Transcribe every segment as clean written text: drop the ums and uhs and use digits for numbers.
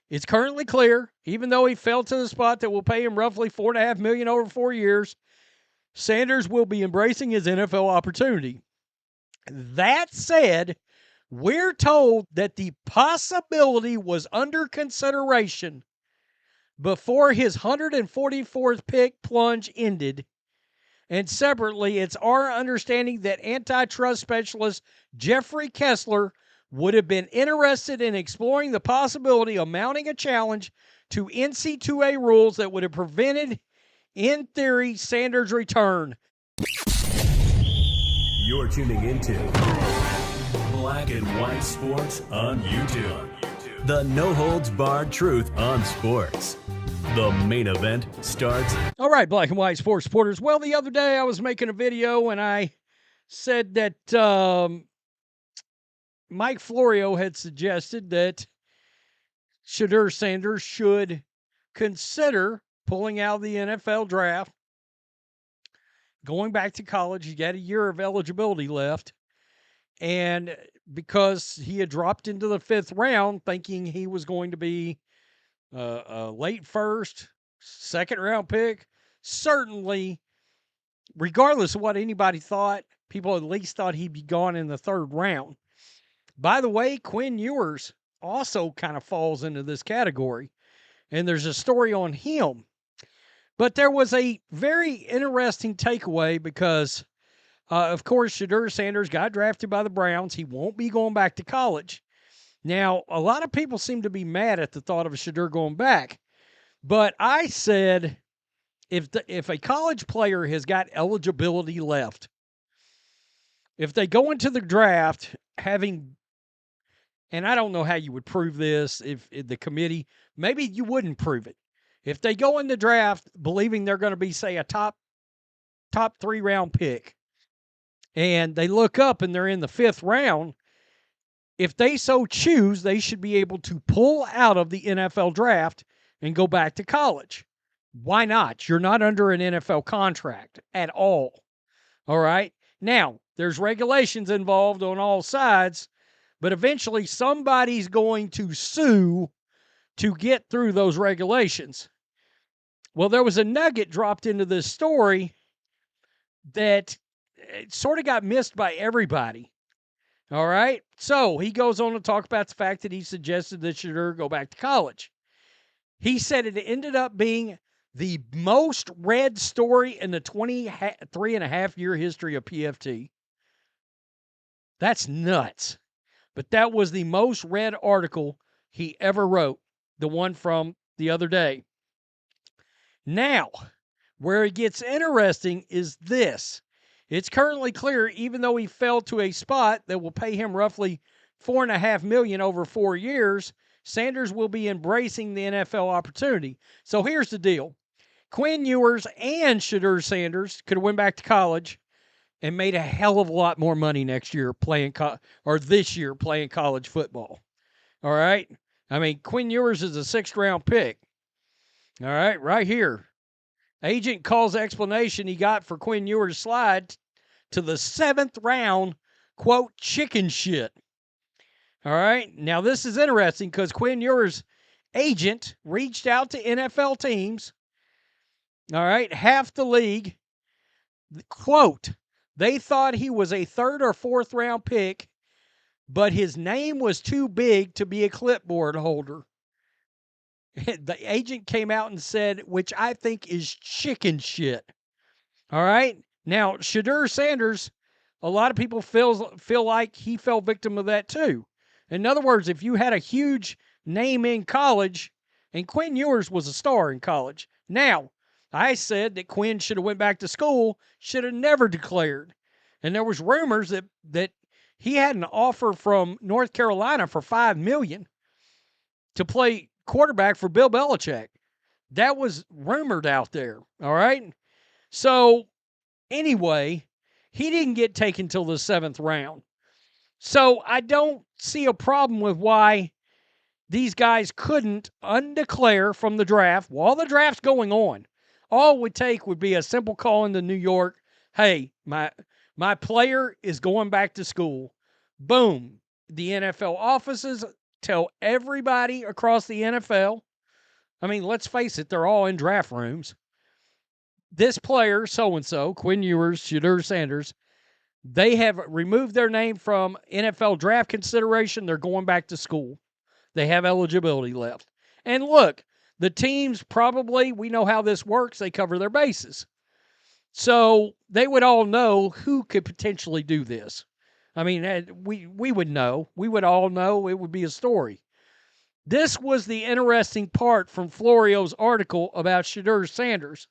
It's currently clear, even though he fell to the spot that will pay him roughly $4.5 million over 4 years, Sanders will be embracing his NFL opportunity. That said, we're told that the possibility was under consideration before his 144th pick plunge ended. And separately, it's our understanding that antitrust specialist Jeffrey Kessler would have been interested in exploring the possibility of mounting a challenge to NCAA rules that would have prevented, in theory, Sanders' return. You're tuning into Black and White Sports on YouTube. The no-holds-barred truth on sports. The main event starts. All right, Black and White Sports supporters. Well, the other day I was making a video and I said that Mike Florio had suggested that Shedeur Sanders should consider pulling out of the NFL draft, going back to college. He got a year of eligibility left. And because he had dropped into the 5th round thinking he was going to be a late first, 2nd round pick, certainly, regardless of what anybody thought, people at least thought he'd be gone in the 3rd round. By the way, Quinn Ewers also kind of falls into this category, and there's a story on him. But there was a very interesting takeaway because, of course, Shedeur Sanders got drafted by the Browns. He won't be going back to college. Now, a lot of people seem to be mad at the thought of Shedeur going back. But I said, if a college player has got eligibility left, if they go into the draft having, and I don't know how you would prove this, if the committee, maybe you wouldn't prove it. If they go in the draft believing they're going to be, say, a top 3 round pick, and they look up and they're in the 5th round, if they so choose, they should be able to pull out of the NFL draft and go back to college. Why not? You're not under an NFL contract at all. All right? Now, there's regulations involved on all sides, but eventually somebody's going to sue to get through those regulations. Well, there was a nugget dropped into this story that sort of got missed by everybody. All right? So he goes on to talk about the fact that he suggested that Shedeur go back to college. He said it ended up being the most read story in the 23-and-a-half-year history of PFT. That's nuts. But that was the most read article he ever wrote, the one from the other day. Now, where it gets interesting is this. It's currently clear, even though he fell to a spot that will pay him roughly $4.5 million over 4 years, Sanders will be embracing the NFL opportunity. So here's the deal. Quinn Ewers and Shedeur Sanders could have went back to college and made a hell of a lot more money next year this year playing college football. All right? I mean, Quinn Ewers is a 6th round pick. All right, right here. Agent calls explanation he got for Quinn Ewers' slide to the 7th round, quote, chicken shit. All right. Now, this is interesting because Quinn Ewers' agent reached out to NFL teams. All right. Half the league, quote, they thought he was a 3rd or 4th round pick, but his name was too big to be a clipboard holder. The agent came out and said, which I think is chicken shit. All right. Now, Shedeur Sanders, a lot of people feel like he fell victim of that too. In other words, if you had a huge name in college, and Quinn Ewers was a star in college. Now, I said that Quinn should have went back to school, should have never declared. And there was rumors that he had an offer from North Carolina for $5 million to play quarterback for Bill Belichick. That was rumored out there, all right? So, anyway, he didn't get taken till the 7th round. So, I don't see a problem with why these guys couldn't undeclare from the draft while the draft's going on. All it would take would be a simple call into New York. Hey, my player is going back to school. Boom. The NFL offices tell everybody across the NFL, I mean, let's face it, they're all in draft rooms. This player, so-and-so, Quinn Ewers, Shedeur Sanders, they have removed their name from NFL draft consideration. They're going back to school. They have eligibility left. And look, the teams probably, we know how this works, they cover their bases. So they would all know who could potentially do this. I mean, we would know. We would all know. It would be a story. This was the interesting part from Florio's article about Shedeur Sanders.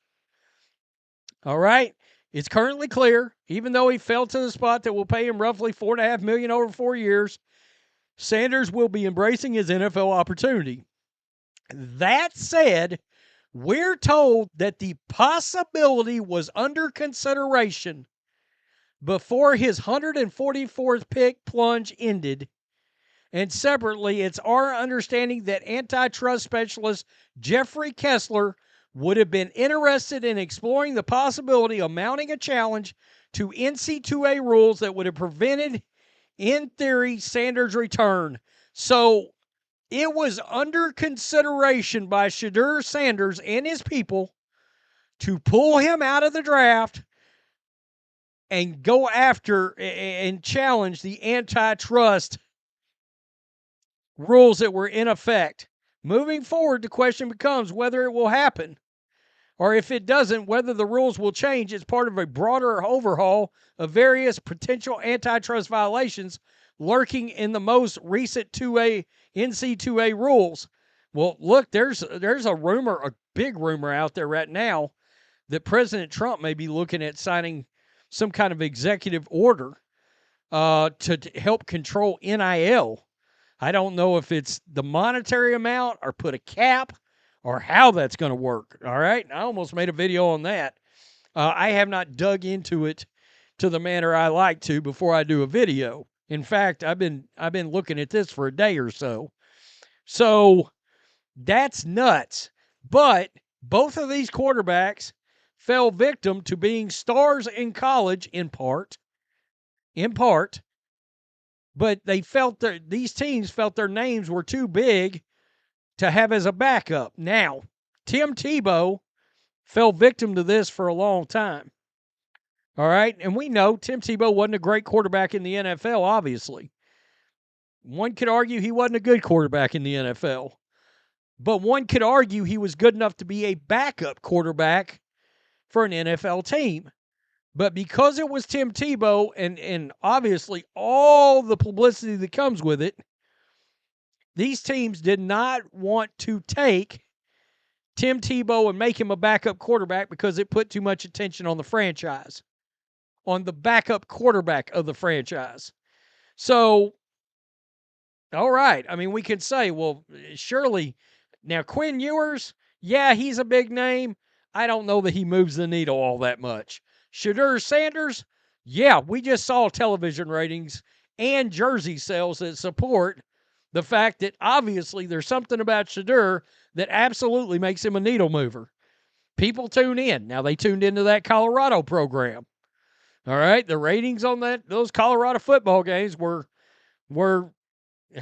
All right? It's currently clear, even though he fell to the spot that will pay him roughly $4.5 million over 4 years, Sanders will be embracing his NFL opportunity. That said, we're told that the possibility was under consideration before his 144th pick plunge ended. And separately, it's our understanding that antitrust specialist Jeffrey Kessler would have been interested in exploring the possibility of mounting a challenge to NCAA rules that would have prevented, in theory, Sanders' return. So it was under consideration by Shedeur Sanders and his people to pull him out of the draft and go after and challenge the antitrust rules that were in effect. Moving forward, the question becomes whether it will happen, or if it doesn't, whether the rules will change as part of a broader overhaul of various potential antitrust violations lurking in the most recent NC2A rules. Well, look, there's a rumor, a big rumor out there right now that President Trump may be looking at signing some kind of executive order to help control NIL. I don't know if it's the monetary amount or put a cap or how that's going to work. All right. I almost made a video on that. I have not dug into it to the manner I like to before I do a video. In fact, I've been looking at this for a day or so. So that's nuts. But both of these quarterbacks fell victim to being stars in college in part. But they felt that these teams felt their names were too big to have as a backup. Now, Tim Tebow fell victim to this for a long time. All right? And we know Tim Tebow wasn't a great quarterback in the NFL, obviously. One could argue he wasn't a good quarterback in the NFL. But one could argue he was good enough to be a backup quarterback for an NFL team. But because it was Tim Tebow and obviously all the publicity that comes with it, these teams did not want to take Tim Tebow and make him a backup quarterback because it put too much attention on the franchise, on the backup quarterback of the franchise. So, all right. I mean, we could say, well, surely now Quinn Ewers, yeah, he's a big name. I don't know that he moves the needle all that much. Shedeur Sanders, yeah, we just saw television ratings and jersey sales that support the fact that obviously there's something about Shedeur that absolutely makes him a needle mover. People tune in. Now, they tuned into that Colorado program. All right, the ratings on those Colorado football games were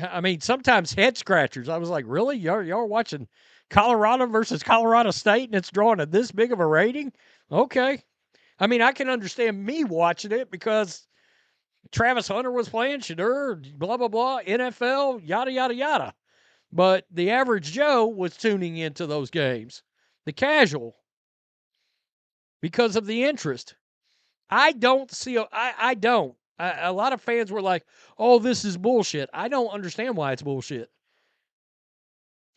I mean, sometimes head scratchers. I was like, really? Y'all are watching Colorado versus Colorado State and it's drawing this big of a rating? Okay. I mean, I can understand me watching it because Travis Hunter was playing, Shedeur, blah, blah, blah, NFL, yada, yada, yada. But the average Joe was tuning into those games, the casual, because of the interest. I don't see, I don't. A lot of fans were like, oh, this is bullshit. I don't understand why it's bullshit.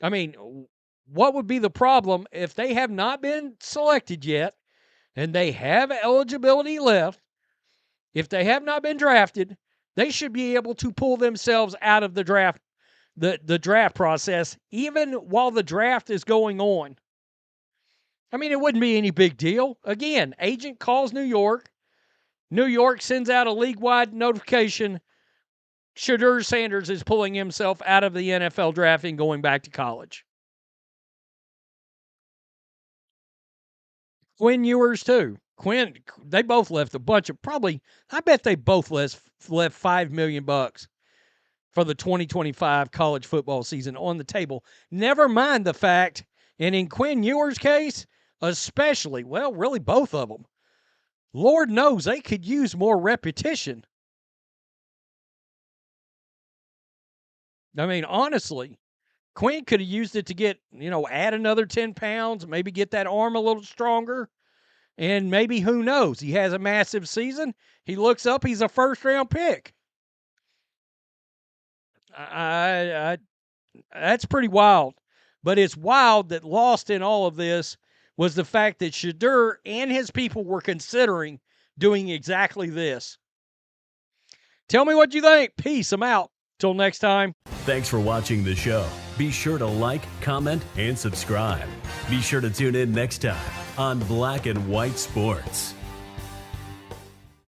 I mean, what would be the problem if they have not been selected yet and they have eligibility left? If they have not been drafted, they should be able to pull themselves out of the draft, the draft process, even while the draft is going on. I mean, it wouldn't be any big deal. Again, agent calls New York. New York sends out a league-wide notification. Shedeur Sanders is pulling himself out of the NFL draft and going back to college. Quinn Ewers, too. They both left a bunch of I bet they both left $5 million for the 2025 college football season on the table. Never mind the fact, and in Quinn Ewers' case, especially, well, really both of them, Lord knows they could use more repetition. I mean, honestly, Quinn could have used it to get, add another 10 pounds, maybe get that arm a little stronger. And maybe, who knows, he has a massive season. He looks up, he's a first-round pick. That's pretty wild. But it's wild that lost in all of this was the fact that Shedeur and his people were considering doing exactly this. Tell me what you think. Peace. I'm out. Till next time. Thanks for watching the show. Be sure to like, comment, and subscribe. Be sure to tune in next time on Black and White Sports.